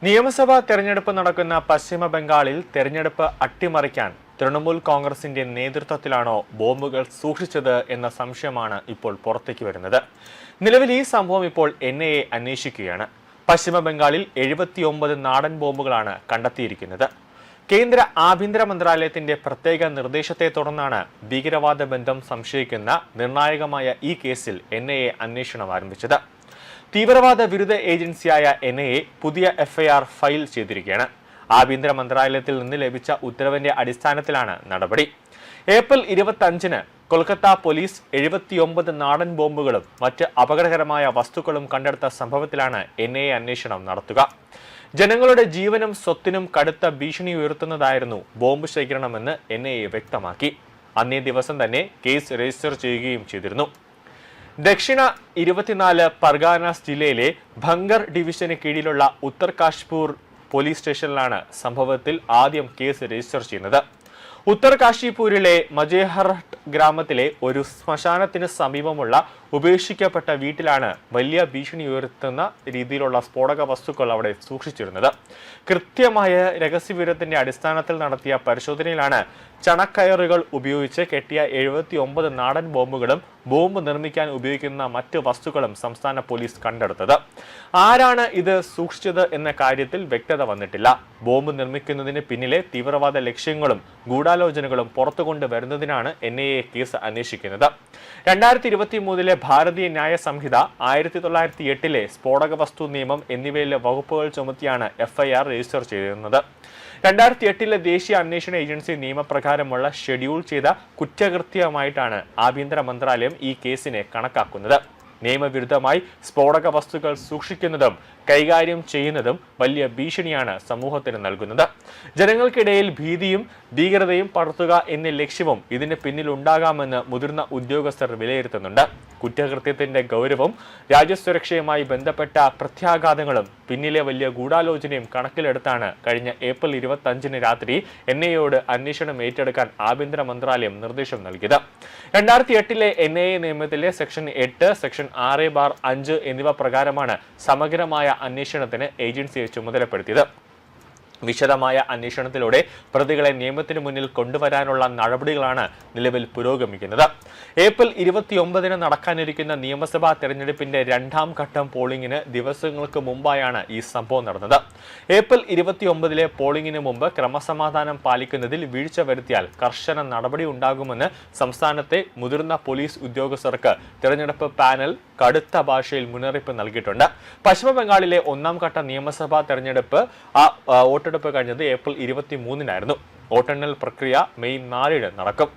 നിയമസഭാ തെരഞ്ഞെടുപ്പ് നടക്കുന്ന പശ്ചിമ ബംഗാളിൽ തെരഞ്ഞെടുപ്പ് അട്ടിമറിക്കാൻ തൃണമൂൽ കോൺഗ്രസിന്റെ നേതൃത്വത്തിലാണോ ബോംബുകൾ സൂക്ഷിച്ചത് എന്ന സംശയമാണ് ഇപ്പോൾ പുറത്തേക്ക് വരുന്നത്. നിലവിൽ ഈ സംഭവം ഇപ്പോൾ NIA അന്വേഷിക്കുകയാണ്. പശ്ചിമ ബംഗാളിൽ 79 നാടൻ ബോംബുകളാണ് കണ്ടെത്തിയിരിക്കുന്നത്. കേന്ദ്ര ആഭ്യന്തര മന്ത്രാലയത്തിന്റെ പ്രത്യേക നിർദ്ദേശത്തെ തുടർന്നാണ് ഭീകരവാദ ബന്ധം സംശയിക്കുന്ന നിർണായകമായ ഈ കേസിൽ NIA അന്വേഷണം ആരംഭിച്ചത്. തീവ്രവാദ വിരുദ്ധ ഏജൻസിയായ NIA പുതിയ FIR ഫയൽ ചെയ്തിരിക്കുകയാണ്. ആഭ്യന്തര മന്ത്രാലയത്തിൽ നിന്ന് ലഭിച്ച ഉത്തരവിന്റെ അടിസ്ഥാനത്തിലാണ് നടപടി. ഏപ്രിൽ 25-ന് കൊൽക്കത്ത പോലീസ് 79 നാടൻ ബോംബുകളും മറ്റ് അപകടകരമായ വസ്തുക്കളും കണ്ടെടുത്ത സംഭവത്തിലാണ് NIA അന്വേഷണം നടത്തുക. ജനങ്ങളുടെ ജീവനും സ്വത്തിനും കടുത്ത ഭീഷണി ഉയർത്തുന്നതായിരുന്നു ബോംബ് ശേഖരണമെന്ന് NIA വ്യക്തമാക്കി. അന്നേ ദിവസം തന്നെ കേസ് രജിസ്റ്റർ ചെയ്യുകയും ചെയ്തിരുന്നു. ദക്ഷിണ 24 പർഗാനാസ് ജില്ലയിലെ ഭംഗർ ഡിവിഷന് കീഴിലുള്ള ഉത്തർ കാശ്പൂർ പോലീസ് സ്റ്റേഷനിലാണ് സംഭവത്തിൽ ആദ്യം കേസ് രജിസ്റ്റർ ചെയ്യുന്നത്. ഉത്തർ കാശിപൂരിലെ മജേഹർഹട്ട് ഗ്രാമത്തിലെ ഒരു ശ്മശാനത്തിന് സമീപമുള്ള ഉപേക്ഷിക്കപ്പെട്ട വീട്ടിലാണ് വലിയ ഭീഷണി ഉയർത്തുന്ന രീതിയിലുള്ള സ്ഫോടക വസ്തുക്കൾ അവിടെ സൂക്ഷിച്ചിരുന്നത്. കൃത്യമായ രഹസ്യവിവരത്തിന്റെ അടിസ്ഥാനത്തിൽ നടത്തിയ പരിശോധനയിലാണ് ചണക്കയറുകൾ ഉപയോഗിച്ച് കെട്ടിയ 79 നാടൻ ബോംബുകളും ബോംബ് നിർമ്മിക്കാൻ ഉപയോഗിക്കുന്ന മറ്റ് വസ്തുക്കളും സംസ്ഥാന പോലീസ് കണ്ടെടുത്തത്. ആരാണ് ഇത് സൂക്ഷിച്ചത് എന്ന കാര്യത്തിൽ വ്യക്തത വന്നിട്ടില്ല. ബോംബ് നിർമ്മിക്കുന്നതിന് പിന്നിലെ തീവ്രവാദ ലക്ഷ്യങ്ങളും ഗൂഢാലോചനകളും പുറത്തുകൊണ്ട് വരുന്നതിനാണ് NIA കേസ് അന്വേഷിക്കുന്നത്. 2023-ലെ ഭാരതീയ ന്യായ സംഹിത, 1908-ലെ സ്ഫോടക വസ്തു നിയമം എന്നിവയിലെ വകുപ്പുകൾ ചുമത്തിയാണ് FIR രജിസ്റ്റർ ചെയ്യുന്നത്. 2008-ലെ ദേശീയ അന്വേഷണ ഏജൻസി നിയമപ്രകാരമുള്ള ഷെഡ്യൂൾ ചെയ്ത കുറ്റകൃത്യമായിട്ടാണ് ആഭ്യന്തര മന്ത്രാലയം ഈ കേസിനെ കണക്കാക്കുന്നത്. നിയമവിരുദ്ധമായി സ്ഫോടക വസ്തുക്കൾ സൂക്ഷിക്കുന്നതും കൈകാര്യം ചെയ്യുന്നതും വലിയ ഭീഷണിയാണ് സമൂഹത്തിന് നൽകുന്നത്. ജനങ്ങൾക്കിടയിൽ ഭീതിയും ഭീകരതയും പടർത്തുക എന്ന ലക്ഷ്യവും ഇതിന് പിന്നിലുണ്ടാകാമെന്ന് മുതിർന്ന ഉദ്യോഗസ്ഥർ വിലയിരുത്തുന്നുണ്ട്. കുറ്റകൃത്യത്തിന്റെ ഗൗരവവും രാജ്യസുരക്ഷയുമായി ബന്ധപ്പെട്ട പ്രത്യാഘാതങ്ങളും പിന്നിലെ വലിയ ഗൂഢാലോചനയും കണക്കിലെടുത്താണ് കഴിഞ്ഞ ഏപ്രിൽ 25-ന് രാത്രി NIAയോട് അന്വേഷണം ഏറ്റെടുക്കാൻ ആഭ്യന്തര മന്ത്രാലയം നിർദ്ദേശം നൽകിയത്. 2008-ലെ NIA നിയമത്തിലെ സെക്ഷൻ 8, സെക്ഷൻ 6/5 എന്നിവ പ്രകാരമാണ് സമഗ്രമായ അന്വേഷണത്തിന് ഏജൻസിയെ ചുമതലപ്പെടുത്തിയത്. വിശദമായ അന്വേഷണത്തിലൂടെ പ്രതികളെ നിയമത്തിന് മുന്നിൽ കൊണ്ടുവരാനുള്ള നടപടികളാണ് നിലവിൽ പുരോഗമിക്കുന്നത്. ഏപ്രിൽ 29-ന് നടക്കാനിരിക്കുന്ന നിയമസഭാ തെരഞ്ഞെടുപ്പിന്റെ 2ാം ഘട്ടം പോളിംഗിന് ദിവസങ്ങൾക്ക് മുമ്പായാണ് ഈ സംഭവം നടന്നത്. ഏപ്രിൽ 29-ലെ പോളിംഗിന് മുമ്പ് ക്രമസമാധാനം പാലിക്കുന്നതിൽ വീഴ്ച വരുത്തിയാൽ കർശന നടപടി ഉണ്ടാകുമെന്ന് സംസ്ഥാനത്തെ മുതിർന്ന പോലീസ് ഉദ്യോഗസ്ഥർക്ക് തെരഞ്ഞെടുപ്പ് പാനൽ കടുത്ത ഭാഷയിൽ മുന്നറിയിപ്പ് നൽകിയിട്ടുണ്ട്. പശ്ചിമ ബംഗാളിലെ 1ാം ഘട്ട നിയമസഭാ തെരഞ്ഞെടുപ്പ് വോട്ടെടുപ്പ് കഴിഞ്ഞത് ഏപ്രിൽ 23-നായിരുന്നു. വോട്ടെണ്ണൽ പ്രക്രിയ മെയ് 4-ന് നടക്കും.